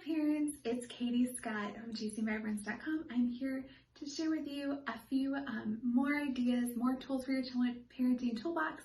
parents, it's Katie Scott from chasingvibrance.com. I'm here to share with you a few more ideas, more tools for your parenting toolbox.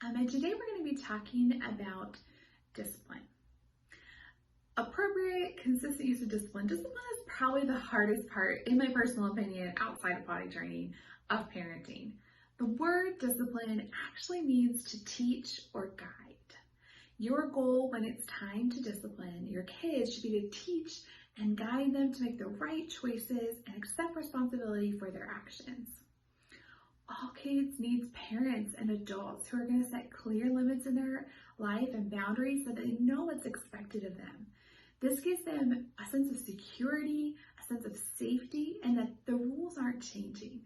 And today we're going to be talking about discipline. Appropriate, consistent use of discipline. Discipline is probably the hardest part, in my personal opinion, outside of potty training, of parenting. The word discipline actually means to teach or guide. Your goal when it's time to discipline your kids should be to teach and guide them to make the right choices and accept responsibility for their actions. All kids need parents and adults who are going to set clear limits in their life and boundaries so they know what's expected of them. This gives them a sense of security, a sense of safety, and that the rules aren't changing.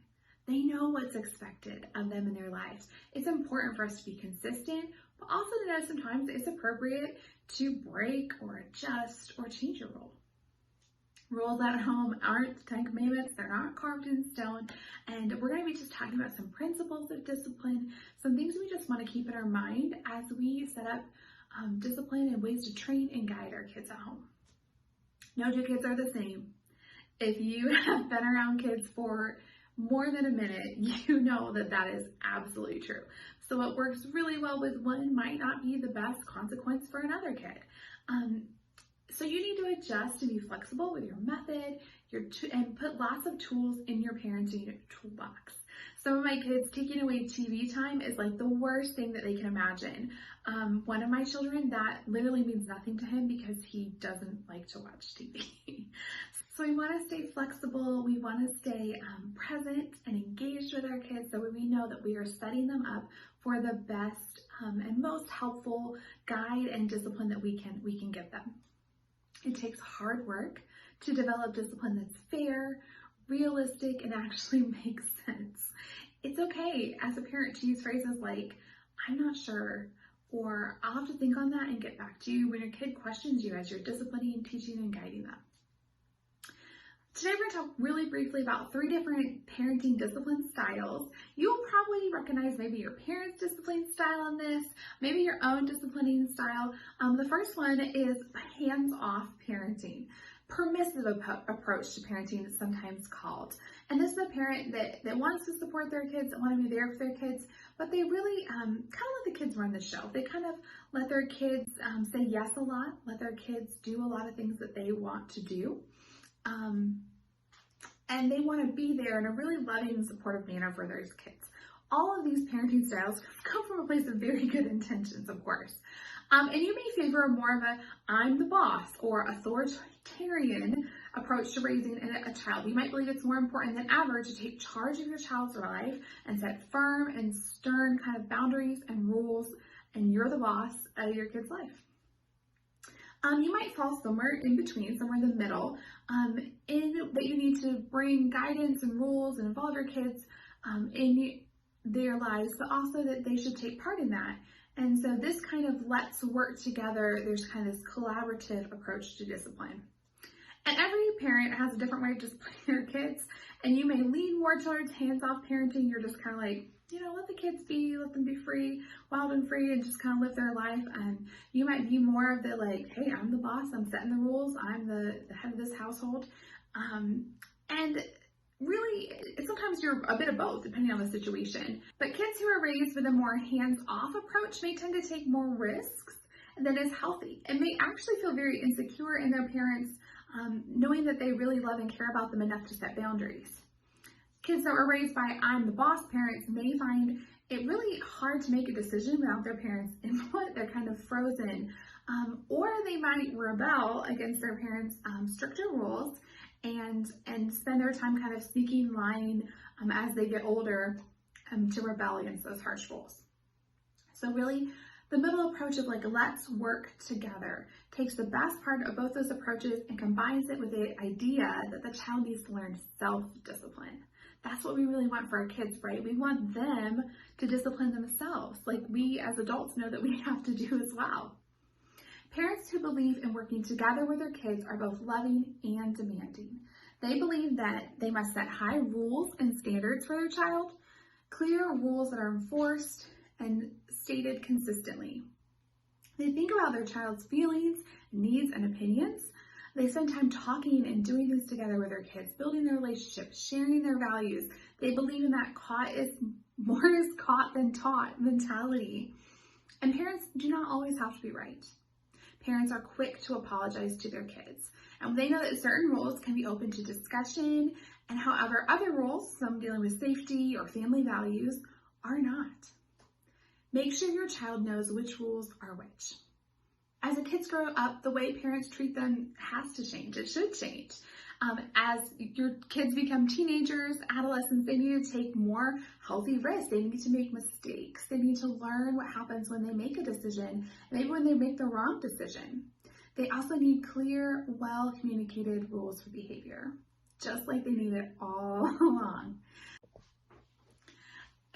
They know what's expected of them in their lives. It's important for us to be consistent, but also to know sometimes it's appropriate to break or adjust or change a rule. Rules at home aren't 10 commandments, they're not carved in stone, and we're going to be just talking about some principles of discipline, some things we just want to keep in our mind as we set up discipline and ways to train and guide our kids at home. No two kids are the same. If you have been around kids for more than a minute, you know that that is absolutely true. So what works really well with one might not be the best consequence for another kid. So you need to adjust and be flexible with your method, and put lots of tools in your parenting toolbox. Some of my kids taking away TV time is like the worst thing that they can imagine. One of my children, that literally means nothing to him because he doesn't like to watch TV. So we want to stay flexible, we want to stay present and engaged with our kids so we know that we are setting them up for the best and most helpful guide and discipline that we can give them. It takes hard work to develop discipline that's fair, realistic, and actually makes sense. It's okay as a parent to use phrases like, "I'm not sure," or "I'll have to think on that and get back to you" when your kid questions you as you're disciplining, teaching, and guiding them. Today we're going to talk really briefly about 3 different parenting discipline styles. You'll probably recognize maybe your parents' discipline style in this, maybe your own disciplining style. The first one is hands-off parenting. Permissive approach to parenting is sometimes called. And this is a parent that wants to support their kids, that want to be there for their kids, but they really kind of let the kids run the show. They kind of let their kids say yes a lot, let their kids do a lot of things that they want to do. And they want to be there in a really loving and supportive manner for their kids. All of these parenting styles come from a place of very good intentions, of course. And you may favor more of a "I'm the boss" or authoritarian approach to raising a child. You might believe it's more important than ever to take charge of your child's life and set firm and stern kind of boundaries and rules, and you're the boss of your kid's life. You might fall somewhere in between, somewhere in the middle, in that you need to bring guidance and rules and involve your kids in their lives, but also that they should take part in that. And so this kind of let's work together, there's kind of this collaborative approach to discipline. And every parent has a different way of disciplining their kids, and you may lean more towards hands-off parenting. You're just kind of like, let the kids be, let them be free, wild and free, and just kind of live their life. And you might be more of the like, "Hey, I'm the boss, I'm setting the rules, I'm the head of this household." And really, sometimes you're a bit of both, depending on the situation. But kids who are raised with a more hands-off approach may tend to take more risks than is healthy, and may actually feel very insecure in their parents, knowing that they really love and care about them enough to set boundaries. Kids that were raised by "I'm the boss" parents may find it really hard to make a decision without their parents' input. They're kind of frozen. Or they might rebel against their parents' stricter rules and spend their time kind of sneaking, lying as they get older to rebel against those harsh rules. So really, the middle approach of like, let's work together, takes the best part of both those approaches and combines it with the idea that the child needs to learn self-discipline. That's what we really want for our kids, right? We want them to discipline themselves, like we as adults know that we have to do as well. Parents who believe in working together with their kids are both loving and demanding. They believe that they must set high rules and standards for their child, clear rules that are enforced and stated consistently. They think about their child's feelings, needs, and opinions, They spend time talking and doing things together with their kids, building their relationships, sharing their values. They believe in that more is caught than taught mentality. And parents do not always have to be right. Parents are quick to apologize to their kids. And they know that certain rules can be open to discussion, and however, other rules, some dealing with safety or family values, are not. Make sure your child knows which rules are which. As the kids grow up, the way parents treat them has to change. It should change. As your kids become teenagers, adolescents, they need to take more healthy risks. They need to make mistakes. They need to learn what happens when they make a decision, maybe when they make the wrong decision. They also need clear, well-communicated rules for behavior, just like they need it all along.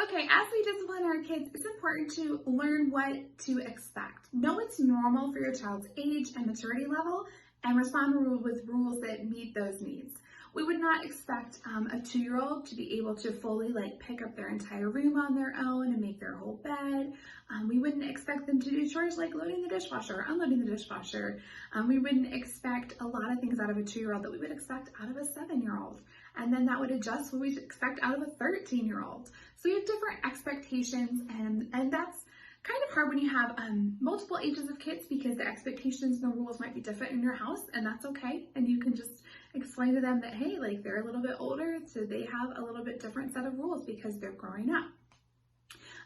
Okay, as we discipline our kids, it's important to learn what to expect. Know what's normal for your child's age and maturity level, and respond with rules that meet those needs. We would not expect a 2-year-old to be able to fully pick up their entire room on their own and make their whole bed. We wouldn't expect them to do chores like loading the dishwasher or unloading the dishwasher. We wouldn't expect a lot of things out of a 2-year-old that we would expect out of a 7-year-old. And then that would adjust what we'd expect out of a 13-year-old. So we have different expectations, and that's kind of hard when you have multiple ages of kids, because the expectations and the rules might be different in your house, and that's okay. And you can just explain to them that, hey, they're a little bit older, so they have a little bit different set of rules because they're growing up.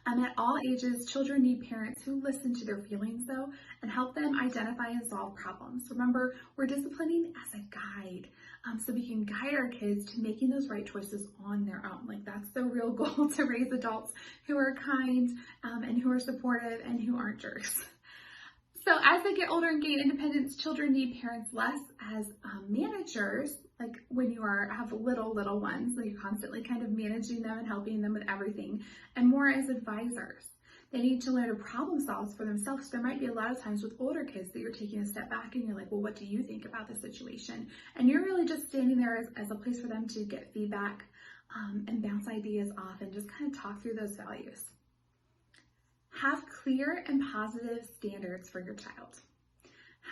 At all ages, children need parents who listen to their feelings, though, and help them identify and solve problems. Remember, we're disciplining as a guide, so we can guide our kids to making those right choices on their own. That's the real goal, to raise adults who are kind and who are supportive and who aren't jerks. So as they get older and gain independence, children need parents less as managers, like when you have little ones, you're constantly kind of managing them and helping them with everything, and more as advisors. They need to learn to problem solve for themselves. There might be a lot of times with older kids that you're taking a step back and you're like, well, what do you think about the situation? And you're really just standing there as a place for them to get feedback and bounce ideas off and just kind of talk through those values. Have clear and positive standards for your child.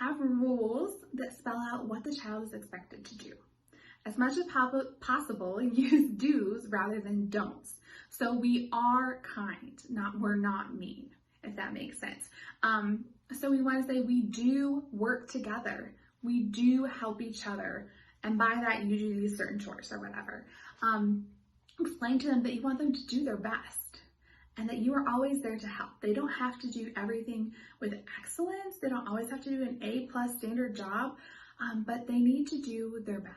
Have rules that spell out what the child is expected to do. As much as possible, use do's rather than don'ts. So we are kind, we're not mean, if that makes sense. So we want to say we do work together. We do help each other. And by that, you do these certain chores or whatever. Explain to them that you want them to do their best and that you are always there to help. They don't have to do everything with excellence. They don't always have to do an A+ standard job, but they need to do their best.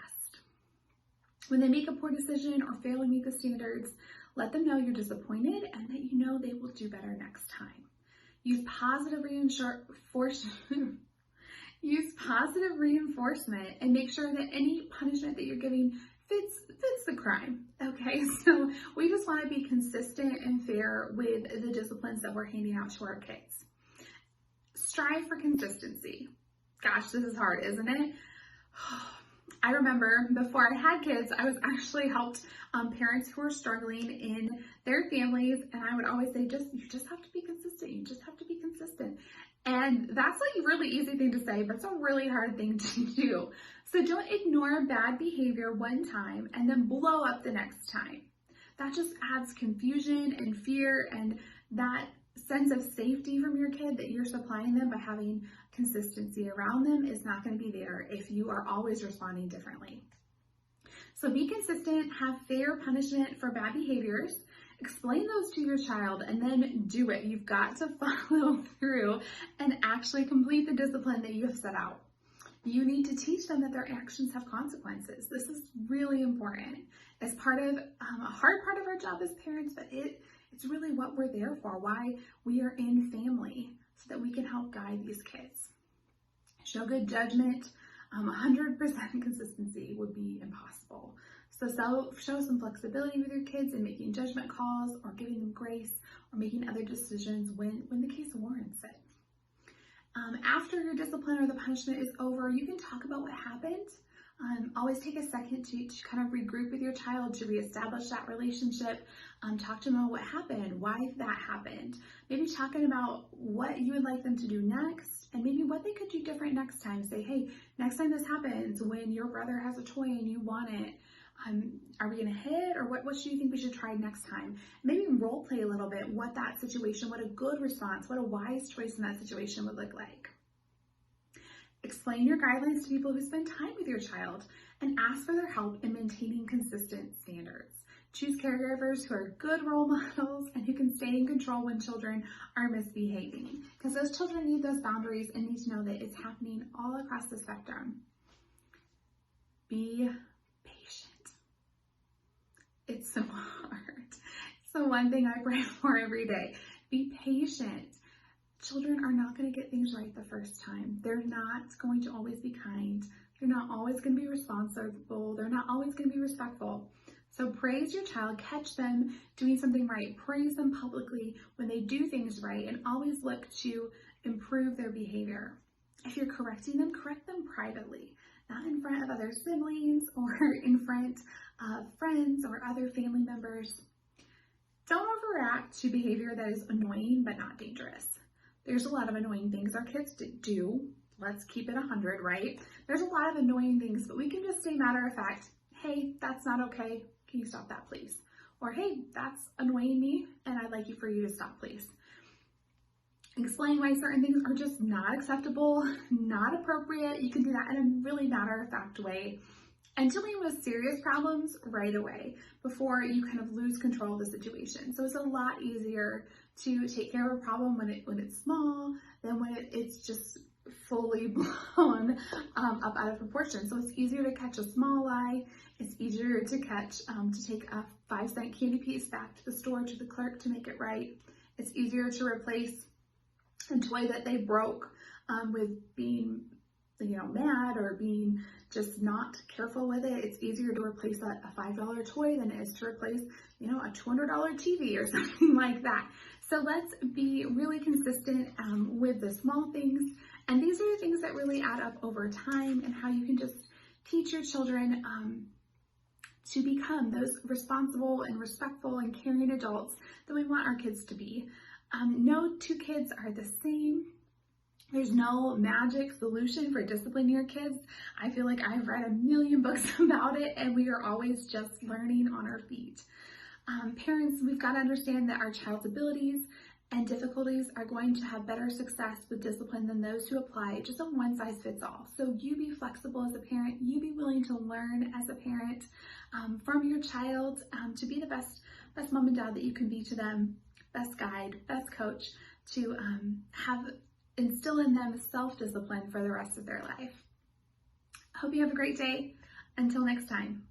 When they make a poor decision or fail to meet the standards, let them know you're disappointed and that you know they will do better next time. Use positive reinforcement and make sure that any punishment that you're giving fits the crime. Okay, so we just want to be consistent and fair with the disciplines that we're handing out to our kids. Strive for consistency. Gosh, this is hard, isn't it? I remember before I had kids, I was actually helped parents who were struggling in their families, and I would always say, you just have to be consistent. You just have to be consistent. And that's a really easy thing to say, but it's a really hard thing to do. So don't ignore bad behavior one time and then blow up the next time. That just adds confusion and fear, and that sense of safety from your kid that you're supplying them by having consistency around them is not going to be there if you are always responding differently. So be consistent, have fair punishment for bad behaviors, explain those to your child, and then do it. You've got to follow through and actually complete the discipline that you have set out. You need to teach them that their actions have consequences. This is really important. It's part of a hard part of our job as parents, but it's really what we're there for, why we are in family, so that we can help guide these kids. Show good judgment. 100% consistency would be impossible. So show some flexibility with your kids in making judgment calls or giving them grace or making other decisions when the case warrants it. After your discipline or the punishment is over, you can talk about what happened, Always take a second to kind of regroup with your child, to reestablish that relationship. Talk to them about what happened, why that happened. Maybe talking about what you would like them to do next, and maybe what they could do different next time. Say, hey, next time this happens, when your brother has a toy and you want it, are we gonna hit, or what do you think we should try next time? Maybe role play a little bit what that situation, what a good response, what a wise choice in that situation would look like. Explain your guidelines to people who spend time with your child, and ask for their help in maintaining consistent standards. Choose caregivers who are good role models and who can stay in control when children are misbehaving, because those children need those boundaries and need to know that it's happening all across the spectrum. Be patient. It's so hard. It's the one thing I pray for every day. Be patient. Children are not going to get things right the first time. They're not going to always be kind. They're not always going to be responsible. They're not always going to be respectful. So praise your child, catch them doing something right. Praise them publicly when they do things right, and always look to improve their behavior. If you're correcting them, correct them privately, not in front of other siblings or in front of friends or other family members. Don't overreact to behavior that is annoying but not dangerous. There's a lot of annoying things our kids do. Let's keep it 100, right? There's a lot of annoying things, but we can just say matter of fact, hey, that's not okay. Can you stop that, please? Or, hey, that's annoying me, and I'd like for you to stop, please. Explain why certain things are just not acceptable, not appropriate. You can do that in a really matter-of-fact way. And dealing with serious problems right away before you kind of lose control of the situation. So it's a lot easier to take care of a problem when it's small than when it's just fully blown up out of proportion. So it's easier to catch a small lie. It's easier to catch, to take a 5-cent candy piece back to the store to the clerk to make it right. It's easier to replace a toy that they broke with being, mad or being just not careful with it. It's easier to replace a $5 toy than it is to replace, a $200 TV or something like that. So let's be really consistent with the small things. And these are the things that really add up over time, and how you can just teach your children to become those responsible and respectful and caring adults that we want our kids to be. No two kids are the same. There's no magic solution for disciplining your kids. I feel like I've read a million books about it, and we are always just learning on our feet. Parents, we've got to understand that our child's abilities and difficulties are going to have better success with discipline than those who apply just a one-size-fits-all. So you be flexible as a parent. You be willing to learn as a parent from your child to be the best mom and dad that you can be to them, best guide, best coach, to instill in them self-discipline for the rest of their life. I hope you have a great day. Until next time.